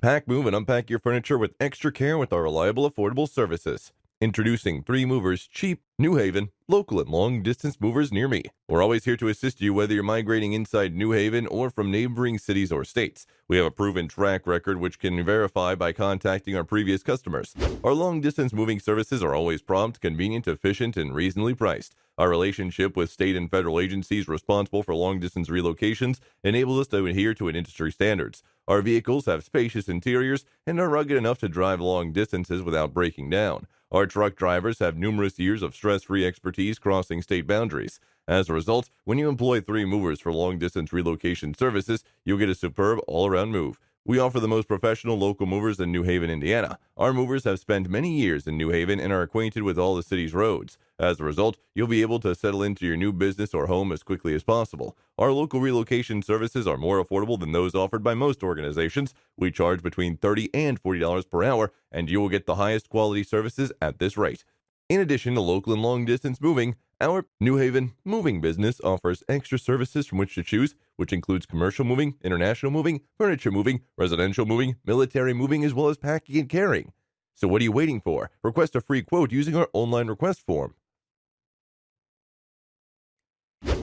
Pack, move, and unpack your furniture with extra care with our reliable, affordable services. Introducing 3 Movers Cheap, New Haven, local and long-distance movers near me. We're always here to assist you whether you're migrating inside New Haven or from neighboring cities or states. We have a proven track record which can verify by contacting our previous customers. Our long-distance moving services are always prompt, convenient, efficient, and reasonably priced. Our relationship with state and federal agencies responsible for long-distance relocations enables us to adhere to industry standards. Our vehicles have spacious interiors and are rugged enough to drive long distances without breaking down. Our truck drivers have numerous years of stress-free expertise crossing state boundaries. As a result, when you employ 3 Movers for long-distance relocation services, you'll get a superb all-around move. We offer the most professional local movers in New Haven, Indiana. Our movers have spent many years in New Haven and are acquainted with all the city's roads. As a result, you'll be able to settle into your new business or home as quickly as possible. Our local relocation services are more affordable than those offered by most organizations. We charge between $30 and $40 per hour, and you will get the highest quality services at this rate. In addition to local and long-distance moving, our New Haven moving business offers extra services from which to choose, which includes commercial moving, international moving, furniture moving, residential moving, military moving, as well as packing and carrying. So what are you waiting for? Request a free quote using our online request form.